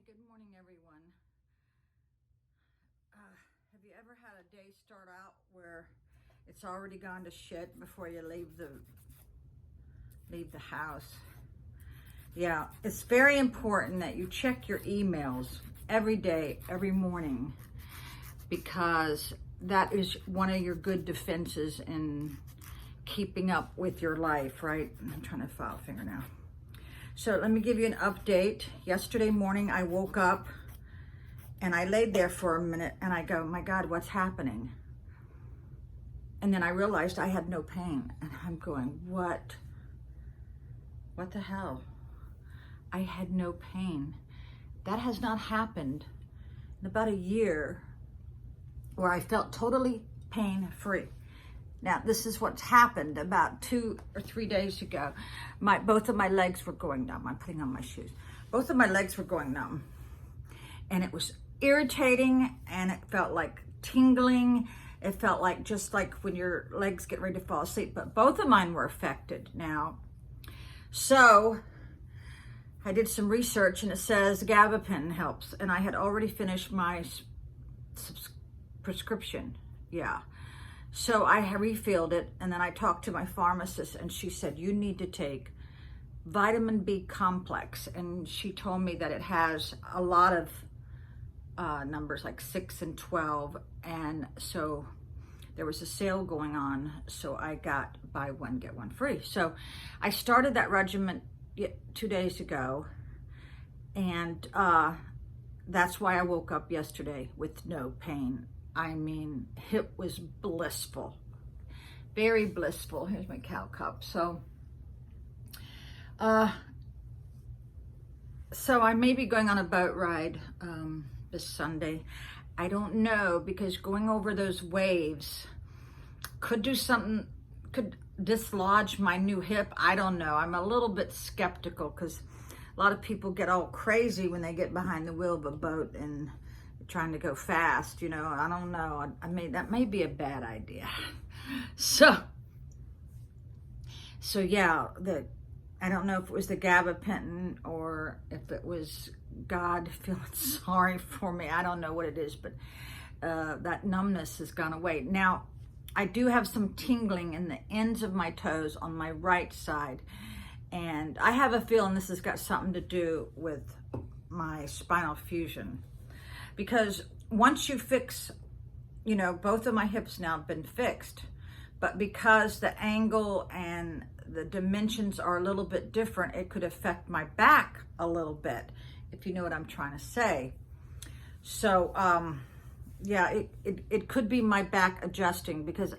Good morning, everyone. Have you ever had a day start out where it's already gone to shit before you leave the house? Yeah, it's very important that you check your emails every day, every morning, because that is one of your good defenses in keeping up with your life, right? I'm trying to file a finger now. So let me give you an update. Yesterday morning, I woke up and I laid there for a minute and I go, my God, what's happening? And then I realized I had no pain. And I'm going, what the hell? I had no pain. That has not happened in about a year where I felt totally pain-free. Now, this is what's happened about 2 or 3 days ago. Both of my legs were going numb. I'm putting on my shoes. Both of my legs were going numb. And it was irritating, and it felt like tingling. It felt like just like when your legs get ready to fall asleep. But both of mine were affected now. So I did some research, and it says gabapentin helps. And I had already finished my prescription. Yeah. So I refilled it, and then I talked to my pharmacist, and she said, you need to take vitamin B complex. And she told me that it has a lot of numbers like 6 and 12. And so there was a sale going on. So I got buy one, get one free. So I started that regimen 2 days ago. And that's why I woke up yesterday with no pain. I mean, it was blissful, very blissful. Here's my cow cup. So I may be going on a boat ride this Sunday. I don't know, because going over those waves could do something, could dislodge my new hip. I don't know. I'm a little bit skeptical because a lot of people get all crazy when they get behind the wheel of a boat and trying to go fast, you know. I don't know. That may be a bad idea. So yeah, I don't know if it was the gabapentin or if it was God feeling sorry for me. I don't know what it is, but that numbness has gone away. Now, I do have some tingling in the ends of my toes on my right side, and I have a feeling this has got something to do with my spinal fusion. Because once you fix, you know, both of my hips now have been fixed, but because the angle and the dimensions are a little bit different, it could affect my back a little bit, if you know what I'm trying to say. So, yeah, it could be my back adjusting, because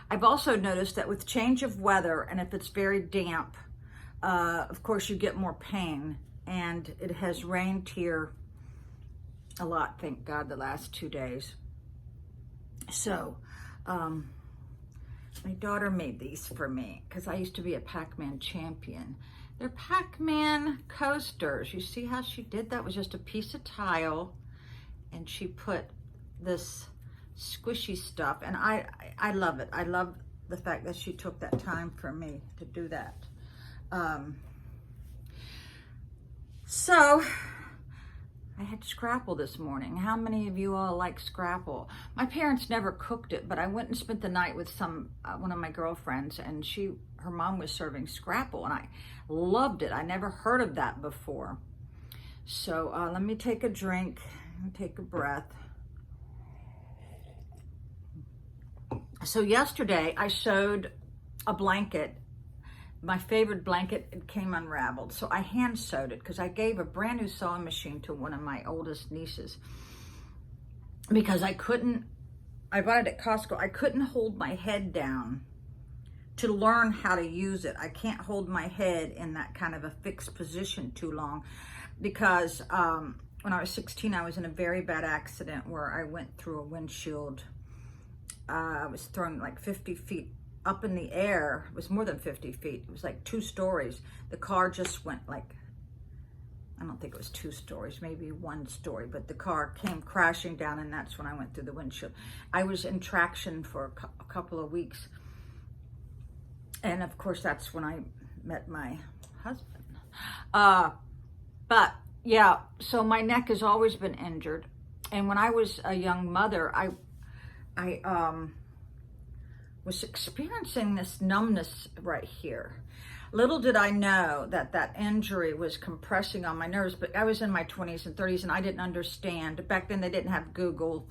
I've also noticed that with change of weather, and if it's very damp, of course you get more pain, and it has rained here a lot, thank God, the last 2 days. So, my daughter made these for me because I used to be a Pac-Man champion. They're Pac-Man coasters. You see how she did that? It was just a piece of tile, and she put this squishy stuff, and I love it. I love the fact that she took that time for me to do that. So I had scrapple this morning. How many of you all like scrapple? My parents never cooked it, but I went and spent the night with one of my girlfriends, and her mom was serving scrapple, and I loved it. I never heard of that before. So let me take a drink and take a breath. So yesterday I sewed a blanket. My favorite blanket, it came unraveled. So I hand sewed it because I gave a brand new sewing machine to one of my oldest nieces because I bought it at Costco. I couldn't hold my head down to learn how to use it. I can't hold my head in that kind of a fixed position too long because when I was 16, I was in a very bad accident where I went through a windshield. I was thrown like 50 feet up in the air. It was more than 50 feet. It was like 2 stories. The car just went like, I don't think it was 2 stories, maybe 1 story, but the car came crashing down, and that's when I went through the windshield. I was in traction for a couple of weeks. And of course, that's when I met my husband. But Yeah, so my neck has always been injured. And when I was a young mother, I was experiencing this numbness right here. Little did I know that that injury was compressing on my nerves, but I was in my 20s and 30s and I didn't understand. Back then they didn't have Google,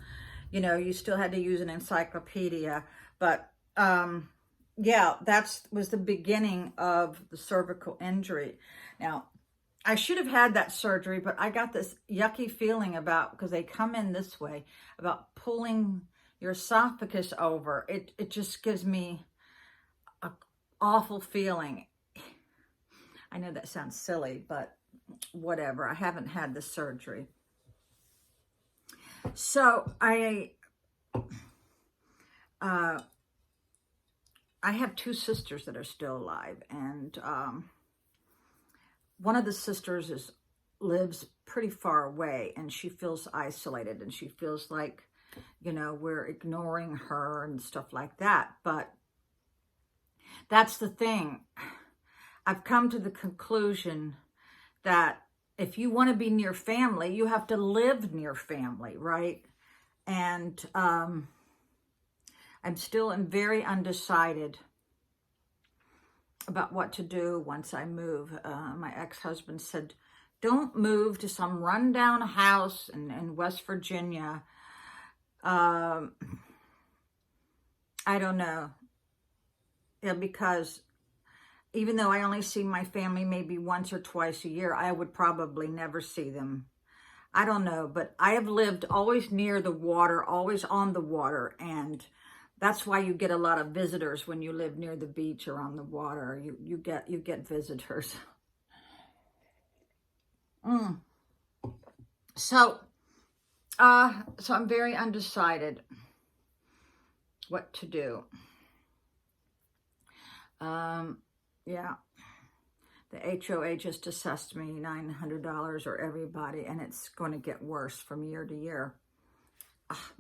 you know, you still had to use an encyclopedia. But yeah, that was the beginning of the cervical injury. Now, I should have had that surgery, but I got this yucky feeling about, because they come in this way, about pulling your esophagus over. It just gives me an awful feeling. I know that sounds silly, but whatever. I haven't had the surgery. So I have two sisters that are still alive, and one of the sisters lives pretty far away, and she feels isolated, and she feels like, you know, we're ignoring her and stuff like that. But that's the thing. I've come to the conclusion that if you want to be near family, you have to live near family, right? And I'm still very undecided about what to do once I move. My ex-husband said, don't move to some rundown house in West Virginia. I don't know. Yeah, because even though I only see my family maybe once or twice a year, I would probably never see them. I don't know, but I have lived always near the water, always on the water, and that's why you get a lot of visitors when you live near the beach or on the water. You get visitors. So I'm very undecided what to do. Yeah, the HOA just assessed me $900 or everybody, and it's going to get worse from year to year.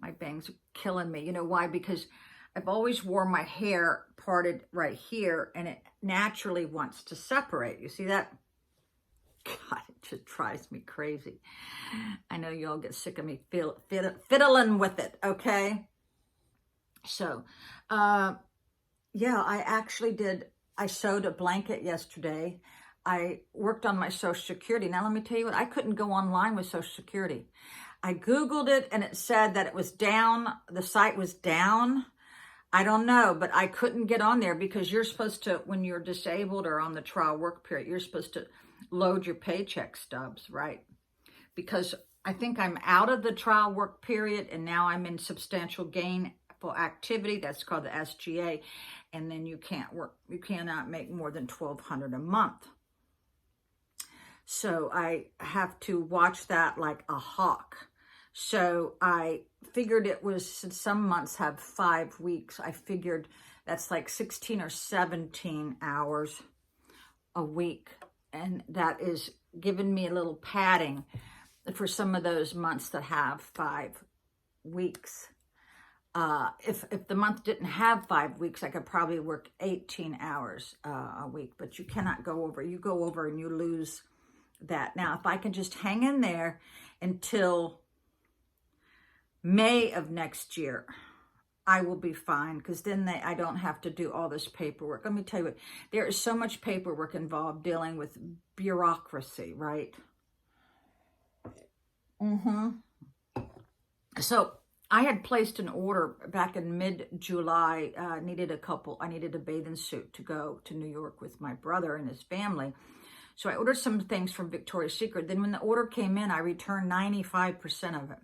My bangs are killing me. You know why? Because I've always wore my hair parted right here, and it naturally wants to separate. You see that? God, it just drives me crazy. I know you all get sick of me fiddling with it, okay? So, yeah, I sewed a blanket yesterday. I worked on my Social Security. Now, let me tell you what, I couldn't go online with Social Security. I Googled it, and it said that it was down. The site was down. I don't know, but I couldn't get on there because you're supposed to, when you're disabled or on the trial work period, you're supposed to load your paycheck stubs, right? Because I think I'm out of the trial work period, and now I'm in substantial gainful activity. That's called the SGA. And then you cannot make more than $1,200 a month. So I have to watch that like a hawk. So I figured it was, since some months have 5 weeks, I figured that's like 16 or 17 hours a week. And that is giving me a little padding for some of those months that have 5 weeks. If the month didn't have 5 weeks, I could probably work 18 hours a week, but you cannot go over. You go over and you lose that. Now, if I can just hang in there until May of next year, I will be fine, because then I don't have to do all this paperwork. Let me tell you what, there is so much paperwork involved dealing with bureaucracy, right? So I had placed an order back in mid-July. I needed a bathing suit to go to New York with my brother and his family. So I ordered some things from Victoria's Secret. Then when the order came in, I returned 95% of it.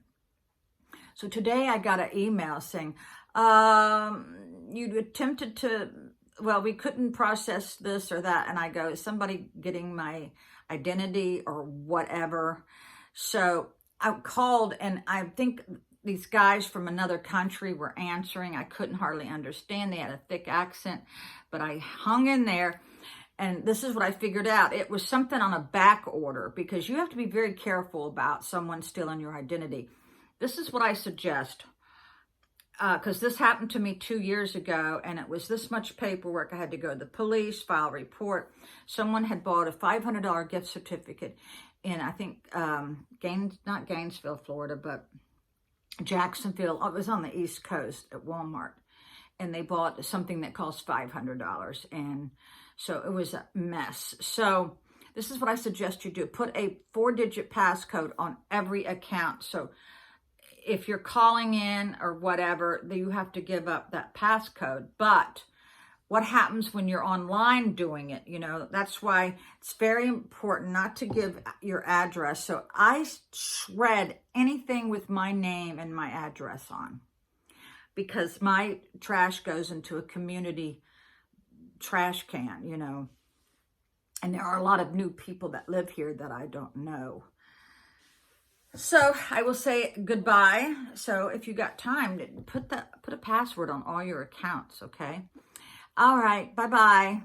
So today I got an email saying, you attempted to, well, we couldn't process this or that. And I go, is somebody getting my identity or whatever? So I called, and I think these guys from another country were answering. I couldn't hardly understand. They had a thick accent, but I hung in there. And this is what I figured out. It was something on a back order, because you have to be very careful about someone stealing your identity. This is what I suggest, because this happened to me 2 years ago, and it was this much paperwork. I had to go to the police, file a report. Someone had bought a $500 gift certificate in, I think, not Gainesville, Florida, but Jacksonville. It was on the East Coast at Walmart. And they bought something that cost $500. And so it was a mess. So this is what I suggest you do. Put a 4-digit passcode on every account. So if you're calling in or whatever, then you have to give up that passcode. But what happens when you're online doing it? You know, that's why it's very important not to give your address. So I shred anything with my name and my address on, because my trash goes into a community trash can, you know. And there are a lot of new people that live here that I don't know. So I will say goodbye. So if you got time, put a password on all your accounts, okay? All right, bye-bye.